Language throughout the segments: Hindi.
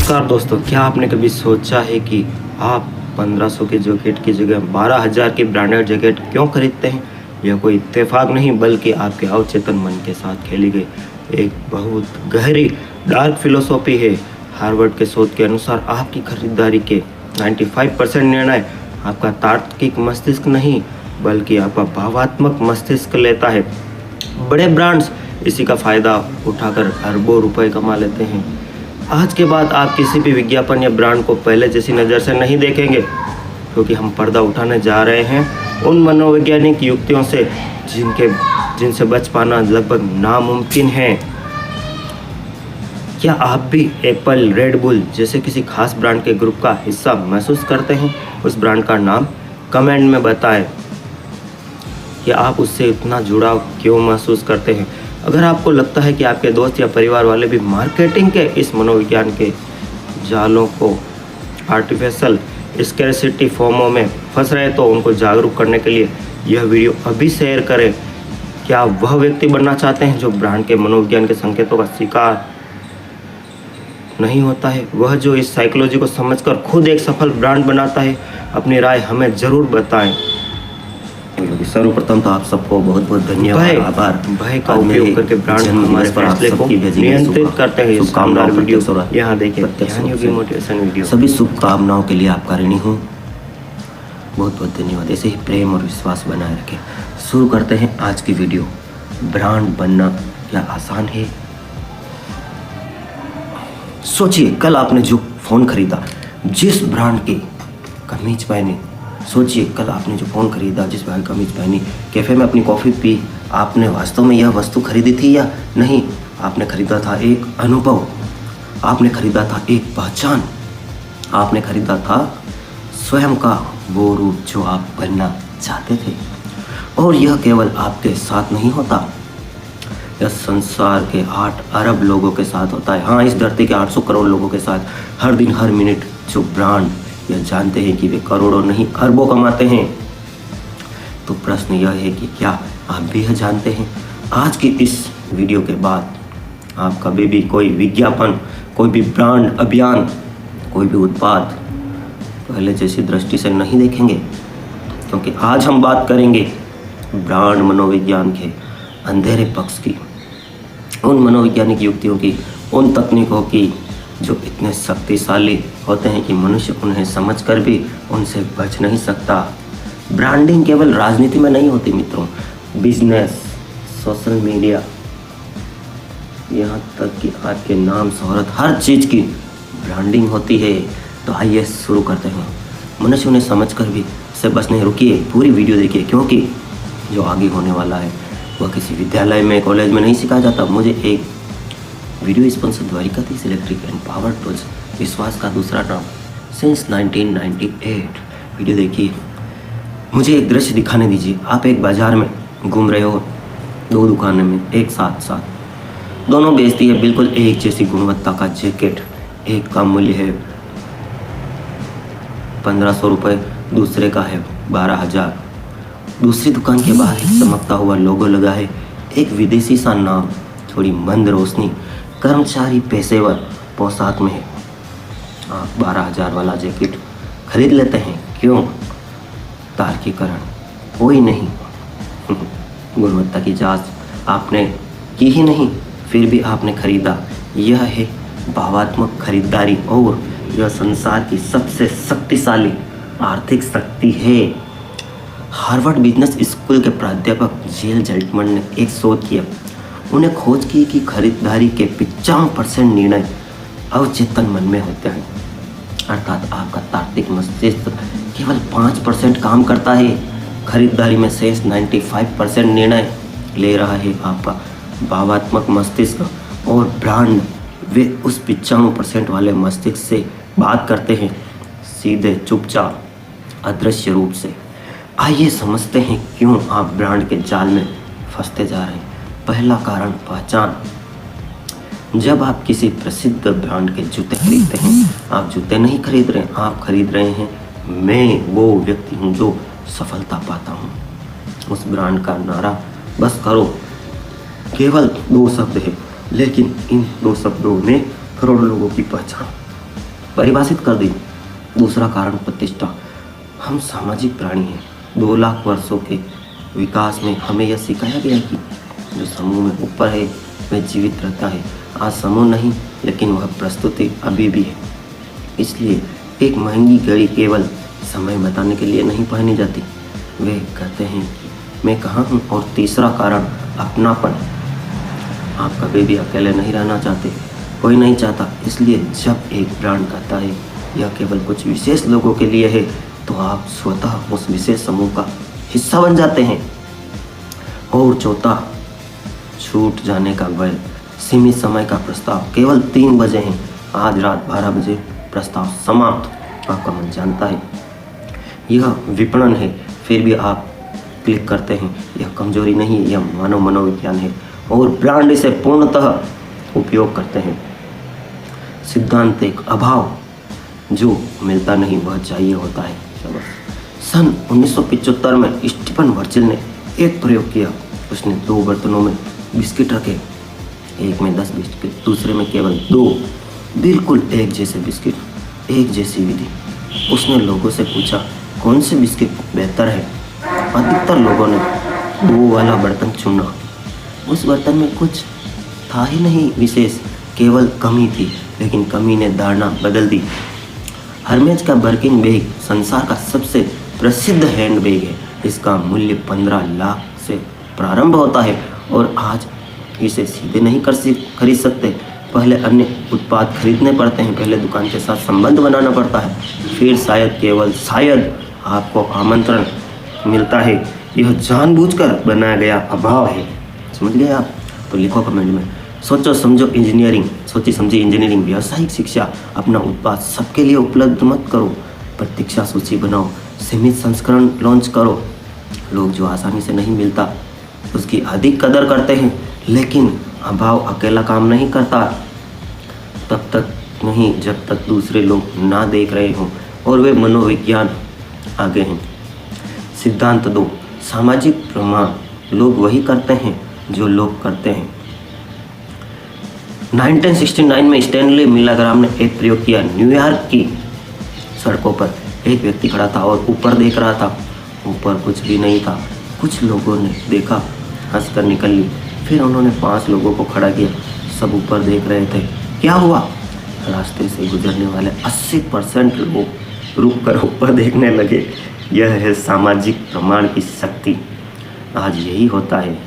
नमस्कार दोस्तों, क्या आपने कभी सोचा है कि आप 1500 के जैकेट की जगह 12,000 की ब्रांडेड जैकेट क्यों खरीदते हैं? यह कोई इत्तेफाक नहीं बल्कि आपके अवचेतन मन के साथ खेली गई एक बहुत गहरी डार्क फिलोसॉफी है। हार्वर्ड के शोध के अनुसार आपकी खरीदारी के 95% निर्णय आपका तार्किक मस्तिष्क नहीं बल्कि आपका भावात्मक मस्तिष्क लेता है। बड़े ब्रांड्स इसी का फ़ायदा उठाकर अरबों रुपए कमा लेते हैं। आज के बाद आप किसी भी विज्ञापन या ब्रांड को पहले जैसी नज़र से नहीं देखेंगे, क्योंकि हम पर्दा उठाने जा रहे हैं उन मनोवैज्ञानिक युक्तियों से जिनसे बच पाना लगभग नामुमकिन है। क्या आप भी एप्पल, रेड बुल जैसे किसी खास ब्रांड के ग्रुप का हिस्सा महसूस करते हैं? उस ब्रांड का नाम कमेंट में बताएं कि आप उससे इतना जुड़ाव क्यों महसूस करते हैं। अगर आपको लगता है कि आपके दोस्त या परिवार वाले भी मार्केटिंग के इस मनोविज्ञान के जालों को आर्टिफिशियल स्कैरसिटी फोमो में फंस रहे तो उनको जागरूक करने के लिए यह वीडियो अभी शेयर करें। क्या आप वह व्यक्ति बनना चाहते हैं जो ब्रांड के मनोविज्ञान के संकेतों का शिकार नहीं होता है, वह जो इस साइकोलॉजी को समझकर खुद एक सफल ब्रांड बनाता है? अपनी राय हमें ज़रूर बताएं। सर्वप्रथम तो आप सबको बहुत बहुत धन्यवाद, आभार। भय का उपयोग करके ब्रांड हमारे फैसले को नियंत्रित करते हैं। शुभकामनाओं वीडियो यहाँ देखिए, मोटिवेशन वीडियो। सभी शुभकामनाओं के लिए आपका ऋणी हूँ। बहुत बहुत धन्यवाद। ऐसे ही प्रेम और विश्वास बनाए रखें। शुरू करते हैं आज की वीडियो। ब्रांड बनना क्या आसान है? सोचिए, कल आपने जो फ़ोन खरीदा, जिस ब्रांड की कमीज पहनी, सोचिए कल आपने जो फ़ोन खरीदा, जिस ब्रांड की कमीज पहनी, कैफ़े में अपनी कॉफ़ी पी, आपने वास्तव में यह वस्तु खरीदी थी या नहीं? आपने खरीदा था एक अनुभव, आपने खरीदा था एक पहचान, आपने खरीदा था स्वयं का वो रूप जो आप बनना चाहते थे। और यह केवल आपके साथ नहीं होता, यह संसार के 8 अरब लोगों के साथ होता है। हाँ, इस धरती के 800 करोड़ लोगों के साथ हर दिन हर मिनट जो ब्रांड यह जानते हैं कि वे करोड़ों नहीं अरबों कमाते हैं। तो प्रश्न यह है कि क्या आप भी यह जानते हैं? आज की इस वीडियो के बाद आप कभी भी कोई विज्ञापन, कोई भी ब्रांड अभियान, कोई भी उत्पाद पहले जैसी दृष्टि से नहीं देखेंगे, क्योंकि आज हम बात करेंगे ब्रांड मनोविज्ञान के अंधेरे पक्ष की, उन मनोवैज्ञानिक युक्तियों की, उन तकनीकों की जो इतने शक्तिशाली होते हैं कि मनुष्य उन्हें समझकर भी उनसे बच नहीं सकता। ब्रांडिंग केवल राजनीति में नहीं होती मित्रों, बिजनेस, सोशल मीडिया, यहाँ तक कि आपके नाम, शोहरत, हर चीज़ की ब्रांडिंग होती है। तो आइए शुरू करते हैं। मनुष्य उन्हें समझकर भी इससे बच नहीं। रुकिए, पूरी वीडियो देखिए, क्योंकि जो आगे होने वाला है वह किसी विद्यालय में, कॉलेज में नहीं सिखाया जाता। मुझे एक video sponsor Dwarkadhish electric and power tools, विश्वास का दूसरा नाम, सिंस 1998। वीडियो देखिए। मुझे एक दृश्य दिखाने दीजिए। आप एक बाजार में घूम रहे हो, 2 दुकानें में एक साथ दोनों बेचती है बिल्कुल एक जैसी गुणवत्ता का जैकेट। एक का मूल्य है 1500 रुपये, दूसरे का है 12,000। दूसरी दुकान के बाहर एक चमकता हुआ लोगो लगा है, एक विदेशी सा नाम, थोड़ी मंद रोशनी, कर्मचारी पेशेवर पोशाक में है। आप 12,000 वाला जैकेट खरीद लेते हैं। क्यों? तार्किकरण कोई नहीं। गुणवत्ता की जांच आपने की ही नहीं, फिर भी आपने खरीदा। यह है भावात्मक खरीदारी, और यह संसार की सबसे शक्तिशाली आर्थिक शक्ति है। हार्वर्ड बिजनेस स्कूल के प्राध्यापक जेल जेल्टमैन ने एक शोध किया। उन्हें खोज की कि खरीदारी के 95% निर्णय अवचेतन मन में होते हैं, अर्थात आपका तार्किक मस्तिष्क केवल 5% काम करता है। खरीदारी में शेष 95% निर्णय ले रहा है आपका भावात्मक मस्तिष्क। और ब्रांड वे उस 95% वाले मस्तिष्क से बात करते हैं, सीधे, चुपचाप, अदृश्य रूप से। आइए समझते हैं क्यों आप ब्रांड के जाल में फंसते जा रहे हैं। पहला कारण, पहचान। जब आप किसी प्रसिद्ध ब्रांड के जूते खरीदते हैं, आप जूते नहीं खरीद रहे हैं, आप खरीद रहे हैं मैं वो व्यक्ति हूँ जो सफलता पाता हूँ। उस ब्रांड का नारा बस करो केवल 2 शब्द है, लेकिन इन 2 शब्दों में करोड़ों लोगों की पहचान। परिभाषित कर दी। दूसरा कारण प्रतिष्ठा। हम सामाजिक प्राणी हैं। 2 लाख वर्षों के विकास में हमें यह सिखाया गया कि जो समूह में ऊपर है वह जीवित रहता है। आज समूह नहीं, लेकिन वह प्रस्तुति अभी भी है। इसलिए एक महंगी घड़ी केवल समय बताने के लिए नहीं पहनी जाती। वे कहते हैं कि मैं कहाँ हूँ। और तीसरा कारण अपनापन। आप कभी भी अकेले नहीं रहना चाहते, कोई नहीं चाहता। इसलिए जब एक ब्रांड कहता है यह केवल कुछ विशेष लोगों के लिए है, तो आप स्वतः उस विशेष समूह का हिस्सा बन जाते हैं। और चौथा, छूट जाने का भय। सीमित समय का प्रस्ताव केवल 3 बजे हैं। आज रात 12 बजे प्रस्ताव समाप्त। आपका मन जानता है यह विपणन है, फिर भी आप क्लिक करते हैं। यह कमजोरी नहीं, यह मानव मनोविज्ञान है और ब्रांड इसे पूर्णतः उपयोग करते हैं। सिद्धांत एक अभाव। जो मिलता नहीं वह चाहिए होता है। सन 1975 में स्टीफन वर्जिल ने एक प्रयोग किया। उसने 2 बर्तनों में बिस्किट रखे, एक में 10 बिस्किट, दूसरे में केवल 2 बिल्कुल एक जैसे बिस्किट, एक जैसी विधि। उसने लोगों से पूछा कौन से बिस्किट बेहतर है। अधिकतर लोगों ने 2 वाला बर्तन चुना। उस बर्तन में कुछ था ही नहीं विशेष, केवल कमी थी। लेकिन कमी ने धारणा बदल दी। हर्मेज का बर्किन बैग संसार का सबसे प्रसिद्ध हैंड बैग है। इसका मूल्य 15 लाख से प्रारंभ होता है और आज इसे सीधे नहीं खरीद सकते। पहले अन्य उत्पाद खरीदने पड़ते हैं, पहले दुकान के साथ संबंध बनाना पड़ता है, फिर शायद केवल शायद आपको आमंत्रण मिलता है। यह जानबूझकर बनाया गया अभाव है। समझ गए आप? तो लिखो कमेंट में। सोचो समझो इंजीनियरिंग, सोची समझी इंजीनियरिंग, व्यावसायिक शिक्षा। अपना उत्पाद सबके लिए उपलब्ध मत करो। प्रतीक्षा सूची बनाओ, सीमित संस्करण लॉन्च करो। लोग जो आसानी से नहीं मिलता उसकी अधिक कदर करते हैं, लेकिन अभाव अकेला काम नहीं करता। तब तक नहीं जब तक दूसरे लोग ना देख रहे हों और वे मनोविज्ञान आगे हैं। सिद्धांत 2 सामाजिक प्रमाण। लोग वही करते हैं जो लोग करते हैं। 1969 में स्टैनली मिलाग्राम ने एक प्रयोग किया। न्यूयॉर्क की सड़कों पर एक व्यक्ति खड़ा था और ऊपर देख रहा था। ऊपर कुछ भी नहीं था। कुछ लोगों ने देखा, हंसकर निकल ली। फिर उन्होंने 5 लोगों को खड़ा किया। सब ऊपर देख रहे थे। क्या हुआ? रास्ते से गुजरने वाले 80% लोग रुक कर ऊपर देखने लगे। यह है सामाजिक प्रमाण की शक्ति। आज यही होता है।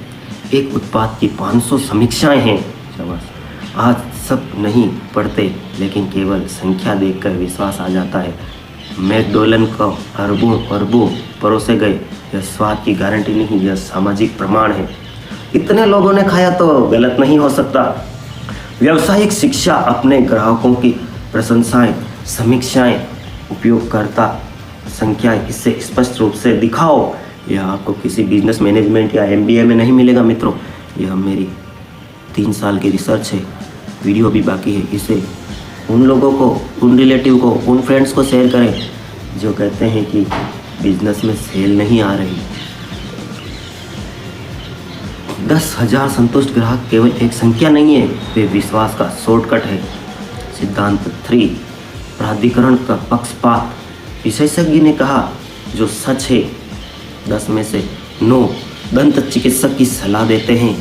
एक उत्पाद की 500 समीक्षाएं हैं। आज सब नहीं पढ़ते, लेकिन केवल संख्या देखकर विश्वास आ जाता है। मैकडोनल्ड को अरबों परोसे गए। यह स्वाद की गारंटी नहीं, यह सामाजिक प्रमाण है। इतने लोगों ने खाया तो गलत नहीं हो सकता। व्यावसायिक शिक्षा। अपने ग्राहकों की प्रशंसाएं, समीक्षाएं, उपयोगकर्ता संख्याएं इससे स्पष्ट रूप से दिखाओ। यह आपको किसी बिजनेस मैनेजमेंट या MBA में नहीं मिलेगा मित्रों। यह मेरी 3 साल की रिसर्च है। वीडियो भी बाकी है। इसे उन लोगों को, उन रिलेटिव को, उन फ्रेंड्स को शेयर करें जो कहते हैं कि बिजनेस में सेल नहीं आ रही। 10,000 संतुष्ट ग्राहक केवल एक संख्या नहीं है, वे विश्वास का शॉर्टकट है। सिद्धांत 3 प्राधिकरण का पक्षपात। विशेषज्ञ ने कहा जो सच है। 10 में से 9 दंत चिकित्सक की सलाह देते हैं।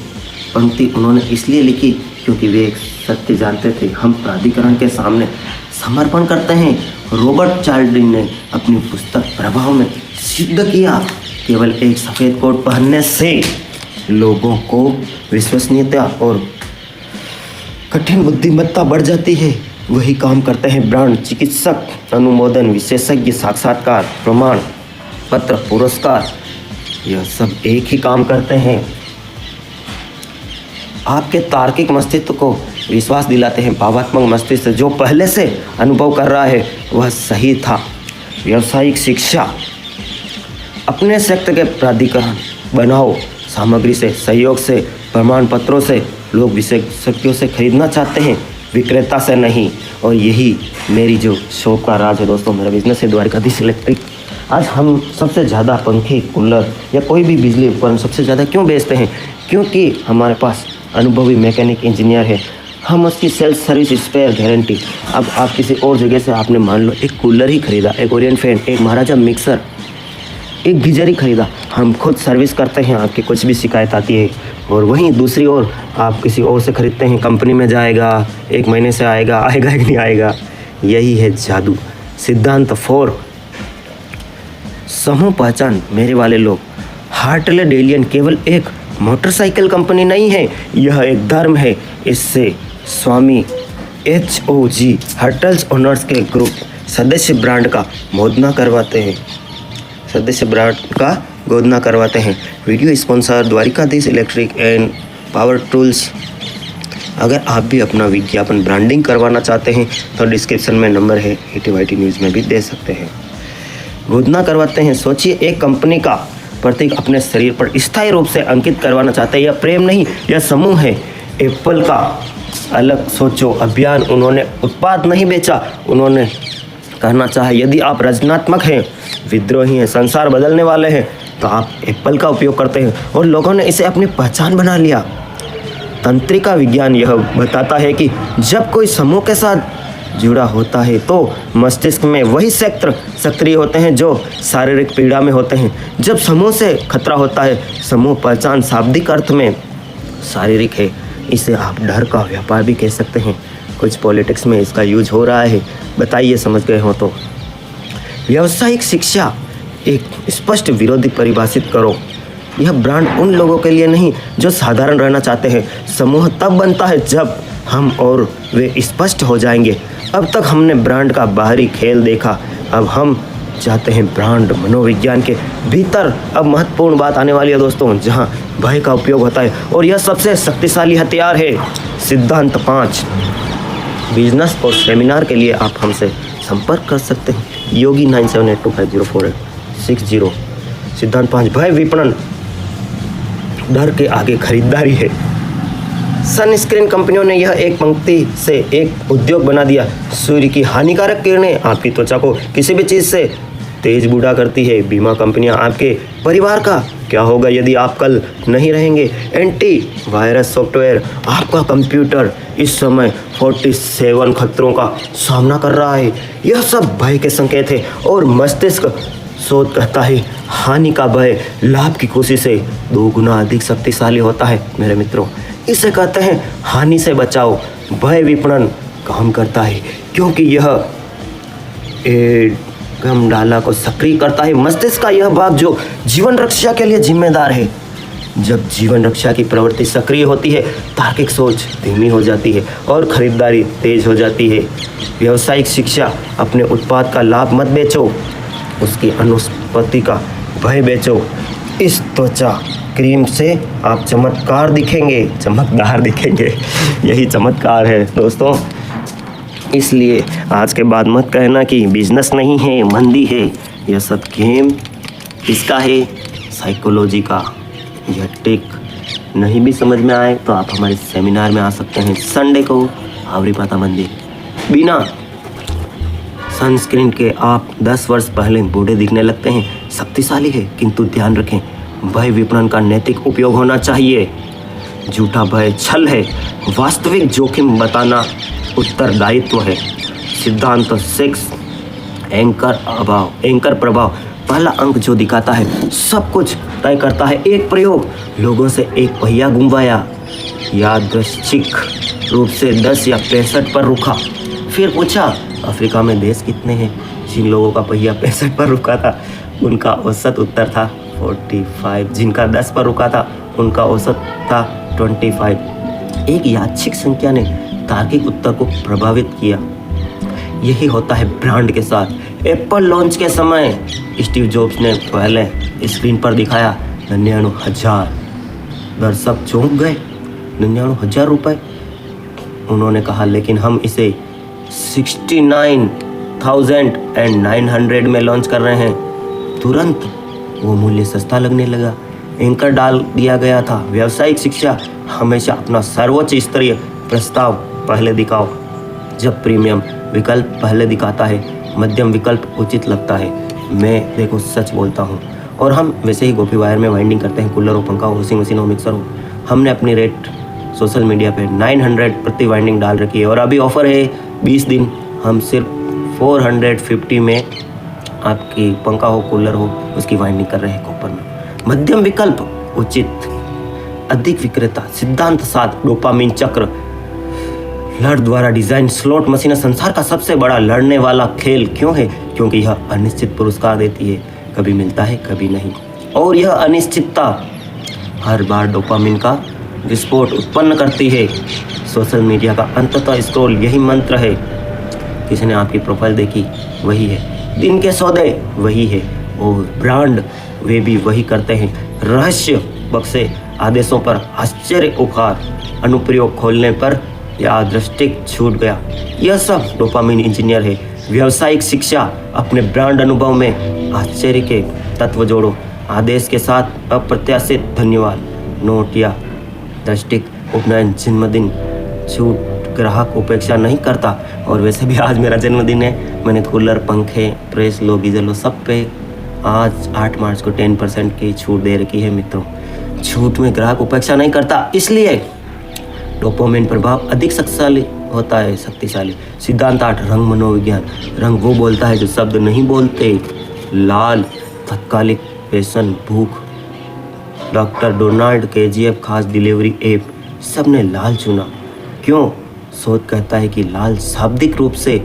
पंक्ति उन्होंने इसलिए लिखी क्योंकि वे एक सत्य जानते थे। हम प्राधिकरण के सामने समर्पण करते हैं। रॉबर्ट चार्ल्डिन ने अपनी पुस्तक प्रभाव में सिद्ध किया केवल एक सफ़ेद कोट पहनने से लोगों को विश्वसनीयता और कठिन बुद्धिमत्ता बढ़ जाती है। वही काम करते हैं ब्रांड, चिकित्सक, अनुमोदन, विशेषज्ञ, साक्षात्कार, प्रमाण पत्र, पुरस्कार। यह सब एक ही काम करते हैं। आपके तार्किक मस्तिष्क को विश्वास दिलाते हैं। भावात्मक मस्तिष्क जो पहले से अनुभव कर रहा है वह सही था। व्यावसायिक शिक्षा। अपने सेक्टर के प्राधिकरण बनाओ। सामग्री से, सहयोग से, प्रमाण पत्रों से। लोग विशेषज्ञों से खरीदना चाहते हैं, विक्रेता से नहीं। और यही मेरी जो शॉप का राज है दोस्तों। मेरा बिजनेस है द्वारिकाधीश इलेक्ट्रिक। आज हम सबसे ज़्यादा पंखे, कूलर या कोई भी बिजली उपकरण सबसे ज़्यादा क्यों बेचते हैं? क्योंकि हमारे पास अनुभवी मैकेनिक इंजीनियर है। हम उसकी सेल्फ सर्विस स्पेयर गारंटी। अब आप किसी और जगह से आपने मान लो एक कूलर ही खरीदा, एक ओरियन फैन, एक महाराजा मिक्सर, एक गीजर ही खरीदा, हम खुद सर्विस करते हैं, आपकी कुछ भी शिकायत आती है। और वहीं दूसरी ओर आप किसी और से खरीदते हैं, कंपनी में जाएगा, 1 महीने से आएगा कि नहीं आएगा। यही है जादू। सिद्धांत 4, समूह पहचान। मेरे वाले लोग, हार्टले डेलियन केवल एक मोटरसाइकिल कंपनी नहीं है, यह एक धर्म है। इससे स्वामी HOG हर्टल्स ओनर्स के ग्रुप सदस्य ब्रांड का गोदना करवाते हैं। Video sponsor Dwarkadhish electric and power tools. अगर आप भी अपना विज्ञापन ब्रांडिंग करवाना चाहते हैं तो डिस्क्रिप्शन में नंबर है, ETYT न्यूज़ में भी दे सकते हैं। गोदना करवाते हैं। सोचिए, एक कंपनी का प्रतीक अपने शरीर पर स्थायी रूप से अंकित करवाना चाहते हैं। यह प्रेम नहीं, यह समूह है। एप्पल का अलग सोचो अभियान, उन्होंने उत्पाद नहीं बेचा, उन्होंने कहना चाहा यदि आप रचनात्मक हैं, विद्रोही हैं, संसार बदलने वाले हैं तो आप एप्पल का उपयोग करते हैं। और लोगों ने इसे अपनी पहचान बना लिया। तंत्रिका विज्ञान यह बताता है कि जब कोई समूह के साथ जुड़ा होता है तो मस्तिष्क में वही क्षेत्र सक्रिय होते हैं जो शारीरिक पीड़ा में होते हैं। जब समूह से खतरा होता है, समूह पहचान शाब्दिक अर्थ में शारीरिक है। इसे आप डर का व्यापार भी कह सकते हैं। कुछ पॉलिटिक्स में इसका यूज हो रहा है, बताइए समझ गए हो तो। व्यावसायिक शिक्षा, एक स्पष्ट विरोधी परिभाषित करो। यह ब्रांड उन लोगों के लिए नहीं जो साधारण रहना चाहते हैं। समूह तब बनता है जब हम और वे स्पष्ट हो जाएंगे। अब तक हमने ब्रांड का बाहरी खेल देखा, अब हम चाहते हैं ब्रांड मनोविज्ञान के भीतर। अब महत्वपूर्ण बात आने वाली है दोस्तों, जहां भय का उपयोग होता है और यह सबसे शक्तिशाली हथियार है। सिद्धांत 5, बिजनेस और सेमिनार के लिए आप हमसे संपर्क कर सकते हैं। योगी 9782504860। सिद्धांत 5, भय विपणन, डर के आगे खरीदारी है। सनस्क्रीन कंपनियों ने यह एक पंक्ति से एक उद्योग बना दिया। सूर्य की हानिकारक किरणें आपकी त्वचा को किसी भी चीज़ से तेज बूढ़ा करती है। बीमा कंपनियां आपके परिवार का क्या होगा यदि आप कल नहीं रहेंगे। एंटी वायरस सॉफ्टवेयर, आपका कंप्यूटर इस समय 47 खतरों का सामना कर रहा है। यह सब भय के संकेत है और मस्तिष्क शोध कहता है हानि का भय लाभ की कोशिश से 2 गुना अधिक शक्तिशाली होता है। मेरे मित्रों, इसे कहते हैं हानि से बचाओ। भय विपणन काम करता है क्योंकि यह डाला को सक्रिय करता है। मस्तिष्क का यह भाग जो जीवन रक्षा के लिए जिम्मेदार है। जब जीवन रक्षा की प्रवृत्ति सक्रिय होती है, तार्किक सोच धीमी हो जाती है और खरीदारी तेज हो जाती है। व्यावसायिक शिक्षा, अपने उत्पाद का लाभ मत बेचो, उसकी अनुपस्थिति का भय बेचो। इस त्वचा क्रीम से आप चमकदार दिखेंगे। यही चमत्कार है दोस्तों। इसलिए आज के बाद मत कहना कि बिजनेस नहीं है, मंदी है। यह सब गेम किसका है? साइकोलॉजी का। यह टिक नहीं भी समझ में आए तो आप हमारे सेमिनार में आ सकते हैं संडे को, आवरी पाता मंदिर। बिना सनस्क्रीन के आप 10 वर्ष पहले बूढ़े दिखने लगते हैं। शक्तिशाली है, किंतु ध्यान रखें, भय विपणन का नैतिक उपयोग होना चाहिए। झूठा भय छल है, वास्तविक जोखिम बताना उत्तरदायित्व है। सिद्धांत 6, एंकर प्रभाव। पहला अंक जो दिखाता है सब कुछ तय करता है। एक प्रयोग, लोगों से एक पहिया घुमाया, यादृच्छिक रूप से 10 या 65 पर रुका। फिर पूछा अफ्रीका में देश कितने हैं? जिन लोगों का पहिया 65 पर रुका था उनका औसत उत्तर था 45। जिनका 10 पर रुका था उनका औसत था 25। एक यादृच्छिक संख्या ने तार्किक उत्तर को प्रभावित किया। यही होता है ब्रांड के साथ। एप्पल लॉन्च के समय स्टीव जॉब्स ने पहले स्क्रीन पर दिखाया 99,000। दर्शक चौंक गए। 99,000 रुपये। उन्होंने कहा लेकिन हम इसे 69,900 में लॉन्च कर रहे हैं। तुरंत वो मूल्य सस्ता लगने लगा। एंकर डाल दिया गया था। व्यावसायिक शिक्षा, हमेशा अपना सर्वोच्च स्तरीय प्रस्ताव पहले दिखाओ। जब प्रीमियम विकल्प पहले दिखाता है, मध्यम विकल्प उचित लगता है। मैं देखो सच बोलता हूँ, और हम वैसे ही गोपी वायर में वाइंडिंग करते हैं, कूलर हो, पंखा हो, वॉशिंग मशीन हो, मिक्सर हो। हमने अपनी रेट सोशल मीडिया पे 900 प्रति वाइंडिंग डाल रखी है और अभी ऑफर है 20 दिन, हम सिर्फ 450 में आपकी पंखा हो कूलर हो उसकी वाइंडिंग कर रहे हैं कॉपर में। मध्यम विकल्प उचित, अधिक विक्रेता, सिद्धांत 7, डोपामिन चक्र, लड़ द्वारा डिजाइन स्लॉट मशीन संसार का सबसे बड़ा लड़ने वाला खेल क्यों है? क्योंकि यह अनिश्चित पुरस्कार देती है, कभी मिलता है कभी नहीं, और यह अनिश्चितता हर बार डोपामिन का विस्फोट उत्पन्न करती है। सोशल मीडिया का अंततः स्क्रॉल यही मंत्र है। किसी ने आपकी प्रोफाइल देखी वही है, दिन के सौदे वही है, और ब्रांड वे भी वही करते हैं। रहस्य बक्से आदेशों पर आश्चर्य उखार, अनुप्रयोग खोलने पर यादृष्टिक छूट गया। यह सब डोपामिन इंजीनियर है। व्यावसायिक शिक्षा, अपने ब्रांड अनुभव में आश्चर्य के तत्व जोड़ो। आदेश के साथ अप्रत्याशित धन्यवाद, नोट या दृष्टिक, उपनयन, जन्मदिन, छूट, ग्राहक उपेक्षा नहीं करता। और वैसे भी आज मेरा जन्मदिन है, मैंने कूलर, पंखे, प्रेस लो, गीजर लो, सब पे आज 8 मार्च को 10% की छूट दे रखी है मित्रों। छूट में ग्राहक उपेक्षा नहीं करता, इसलिए डोपामिन प्रभाव अधिक शक्तिशाली होता है। शक्तिशाली सिद्धांत 8, रंग मनोविज्ञान। रंग वो बोलता है जो शब्द नहीं बोलते। लाल, तत्कालिक पेशन, भूख। डॉक्टर डोनाल्ड KGF खास डिलीवरी ऐप, सबने लाल चुना क्यों? शोध कहता है कि लाल शाब्दिक रूप से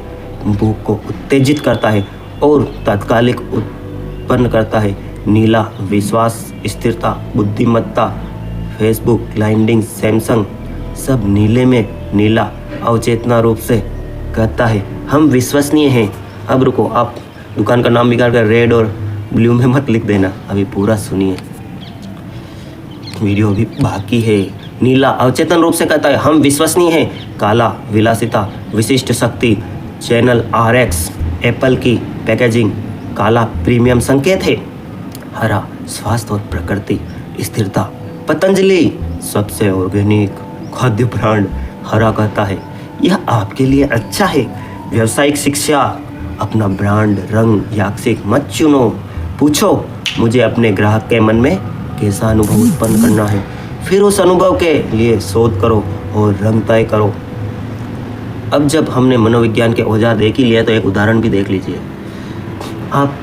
भूख को उत्तेजित करता है और तात्कालिक उत्पन्न करता है। नीला, विश्वास, स्थिरता, बुद्धिमत्ता। फेसबुक, ग्लाइंडिंग, सैमसंग, सब नीले में नीला अवचेतना रूप से कहता है हम विश्वसनीय हैं। अब रुको, आप दुकान का नाम बिगाड़ कर रेड और ब्लू में मत लिख देना, अभी पूरा सुनिए, वीडियो अभी बाकी है। नीला अवचेतन रूप से कहता है हम विश्वसनीय हैं। काला, विलासिता, विशिष्ट शक्ति। चैनल RX, एप्पल की पैकेजिंग, काला प्रीमियम संकेत है। हरा, स्वास्थ्य और प्रकृति, स्थिरता। पतंजलि, सबसे ऑर्गेनिक खाद्य ब्रांड, हरा कहता है यह आपके लिए अच्छा है। व्यावसायिक शिक्षा, अपना ब्रांड रंग याक्षिक मत चुनो। पूछो मुझे अपने ग्राहक के मन में कैसा अनुभव उत्पन्न करना है, फिर उस अनुभव के लिए शोध करो और रंग तय करो। अब जब हमने मनोविज्ञान के औजार देख ही लिया तो एक उदाहरण भी देख लीजिए। आप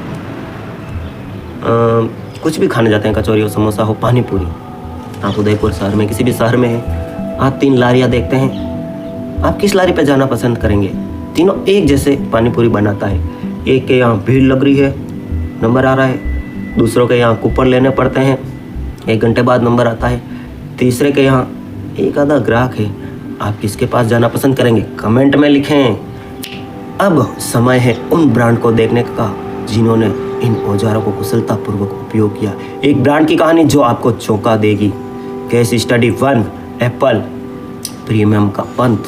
कुछ भी खाने जाते हैं, कचौरी हो, समोसा हो, पानी पूरी। आप उदयपुर शहर में, किसी भी शहर में हैं, आप 3 लारियाँ देखते हैं, आप किस लारी पे जाना पसंद करेंगे? तीनों एक जैसे पानी पूरी बनाता है। एक के यहाँ भीड़ लग रही है, नंबर आ रहा है। दूसरों के यहाँ कूपन लेने पड़ते हैं, 1 घंटे बाद नंबर आता है। तीसरे के यहाँ एक आधा ग्राहक है। आप किसके पास जाना पसंद करेंगे? कमेंट में लिखें। अब समय है उन ब्रांड को देखने का जिन्होंने इन औजारों को कुशलतापूर्वक उपयोग किया। एक ब्रांड की कहानी जो आपको चौंका देगी। केस स्टडी 1, एप्पल प्रीमियम का पंथ।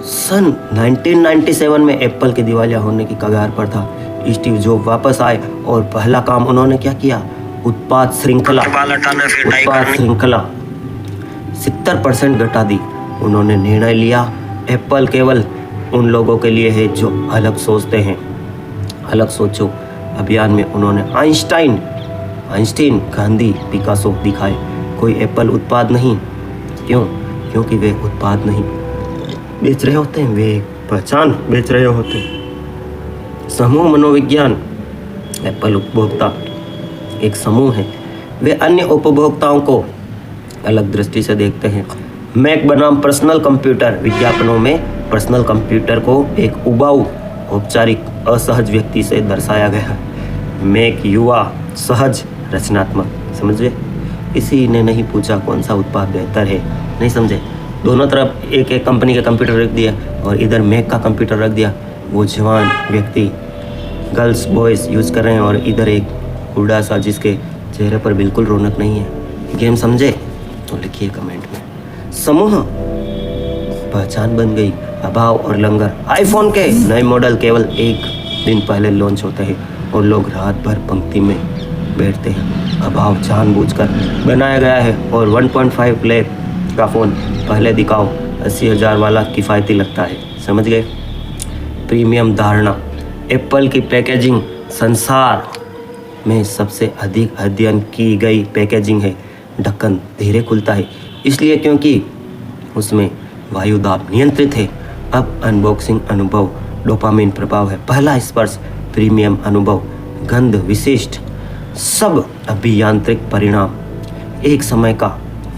सन 1997 में एप्पल के दिवालिया होने की कगार पर था। स्टीव जॉब वापस आए और पहला काम उन्होंने क्या किया? उत्पाद श्रृंखला 70% घटा दी। उन्होंने निर्णय लिया एप्पल केवल उन लोगों के लिए है जो अलग सोचते हैं। अलग सोचो अभियान में उन्होंने आइंस्टाइन, गांधी, पिकासो दिखाए। कोई एप्पल उत्पाद नहीं। क्यों? क्योंकि वे उत्पाद नहीं बेच रहे होते हैं, वे पहचान बेच रहे होते हैं। समूह मनोविज्ञान, एप्पल उपभोक्ता एक समूह है। वे अन्य उपभोक्ताओं को अलग दृष्टि से देखते हैं। मैक बनाम पर्सनल कंप्यूटर, विज्ञापनों में पर्सनल कंप्यूटर को एक उबाऊ, औपचारिक, असहज व्यक्ति से दर्शाया गया है। मैक युवा, सहज, रचनात्मक। समझे? किसी ने नहीं पूछा कौन सा उत्पाद बेहतर है, नहीं समझे। दोनों तरफ एक एक कंपनी का कंप्यूटर रख दिया और इधर मैक का कंप्यूटर रख दिया। वो जवान व्यक्ति, गर्ल्स बॉयज़ यूज़ कर रहे हैं और इधर एक बूढ़ा सा जिसके चेहरे पर बिल्कुल रौनक नहीं है। गेम समझे तो लिखिए कमेंट में। समूह पहचान बन गई, अभाव और लंगर। आईफोन के नए मॉडल केवल 1 दिन पहले लॉन्च होते हैं और लोग रात भर पंक्ति में बैठते हैं। अभाव जानबूझकर बनाया गया है और 1.5 लाख का फ़ोन पहले दिखाओ, 80,000 वाला किफ़ायती लगता है। समझ गए? प्रीमियम धारणा, एप्पल की पैकेजिंग संसार में सबसे अधिक अध्ययन की गई पैकेजिंग है। ढक्कन धीरे खुलता है, इसलिए क्योंकि उसमें वायु दाब नियंत्रित है। अब अनबॉक्सिंग अनुभव डोपामिन प्रभाव है। पहला स्पर्श प्रीमियम अनुभव, गंध विशिष्ट, सब अभियांत्रिक परिणाम। एक समय का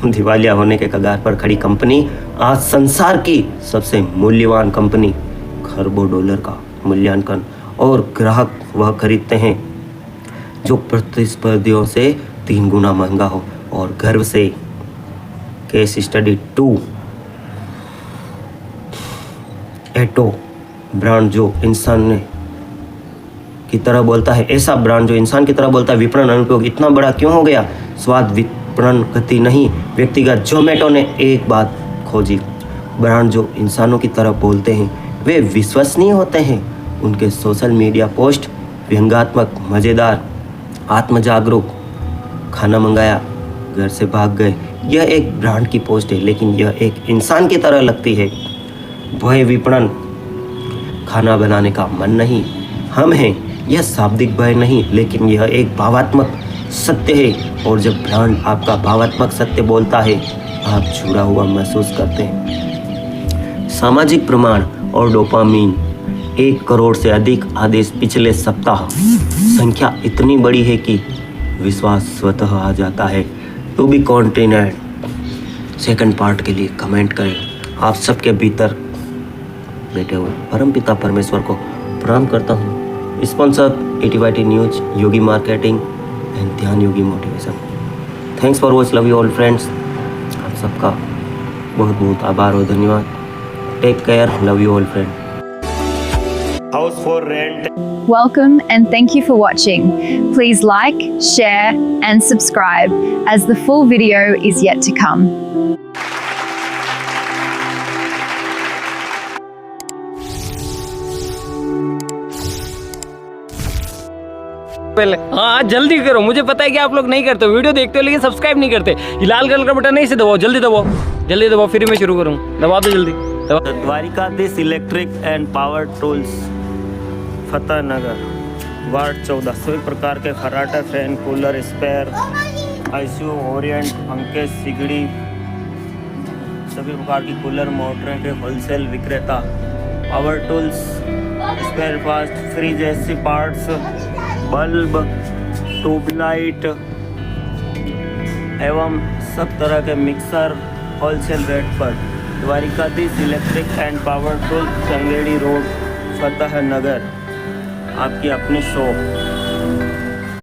दिवालिया होने के कगार पर खड़ी कंपनी आज संसार की सबसे मूल्यवान कंपनी, खरबों डॉलर का मूल्यांकन, और ग्राहक वह खरीदते हैं जो प्रतिस्पर्धियों से 3 गुना महंगा हो। और गर्व से केस स्टडी 2, एटो ब्रांड जो इंसान की तरह बोलता है, ऐसा ब्रांड जो इंसान की तरह बोलता है। विपणन अनुप्रयोग इतना बड़ा क्यों हो गया? स्वाद विपणन गति नहीं, व्यक्तिगत। जोमेटो ने एक बात खोजी, ब्रांड जो इंसानों की तरह बोलते हैं वे विश्वसनीय होते हैं। उनके सोशल मीडिया पोस्ट व्यंग्यात्मक, मज़ेदार, आत्मजागरूक। खाना मंगाया, घर से भाग गए, यह एक ब्रांड की पोस्ट है, लेकिन यह एक इंसान की तरह लगती है। भय विपणन, खाना बनाने का मन नहीं, हम हैं, यह शाब्दिक भय नहीं, लेकिन यह एक भावात्मक सत्य है। और जब ब्रांड आपका भावात्मक सत्य बोलता है, आप जुड़ा हुआ महसूस करते हैं। सामाजिक प्रमाण और डोपामीन, 1 करोड़ से अधिक आदेश पिछले सप्ताह। संख्या इतनी बड़ी है कि विश्वास स्वतः आ जाता है। To be continued second part के लिए कमेंट करें। आप सबके भीतर बैठे हुए परमपिता परमेश्वर को प्रणाम करता हूँ। Sponsor 80YT news, Yogi marketing and Dhyan Yogi motivation. Thanks for watch, love you all friends. आप सबका बहुत बहुत आभार और धन्यवाद। Take care, love you all friend. House for rent. Welcome and thank you for watching. Please like, share and subscribe as the full video is yet to come. पहले हाँ जल्दी करो, मुझे पता है कि आप लोग नहीं करते, वीडियो देखते हो लेकिन सब्सक्राइब नहीं करते। ये लाल कलर का बटन नहीं से दबाओ, जल्दी दबाओ, जल्दी दबाओ, फिर मैं शुरू करूँ। दबा दो जल्दी, दबा। Dwarkadhish electric and power tools, Fateh Nagar, ward 14। सभी प्रकार के खर्राटे, fan, cooler, spare, ICU, Orient, पंखे, सिगड़ी, सभी प्रकार की कूलर मोटरें के होलसेल विक्रेता। Power tools, spare parts, fridge, AC parts, bulb, tubelight एवं सब तरह के मिक्सर होलसेल रेट पर। Dwarkadhish electric and power tools, Changedi road, Fateh Nagar, आपकी अपनी शॉप।